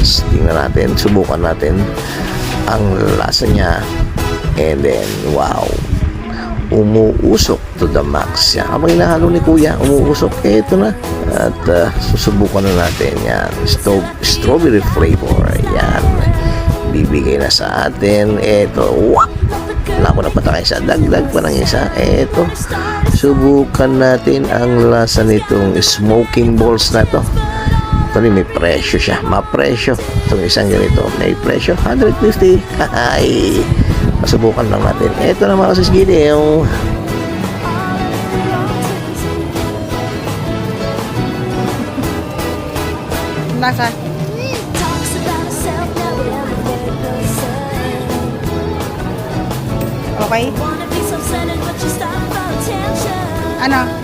balls. Tingnan natin, subukan natin ang lasa niya. And then, wow, umuusok to the max yan. Habang inahalo ni Kuya, umuusok. Ito na. At susubukan na natin yan. Strawberry flavor. Yan. Bibigay na sa atin. Ito. Wow! Wala ko na patakay sa dagdag pa ng isa. Ito. Subukan natin ang lasa nitong smoking balls na to. Ito may presyo siya. Mapresyo. Itong isang ganito. May presyo. 150. Ay! Masubukan lang natin. Ito na mga kasasgili. Yung lasa. Okay? Ano?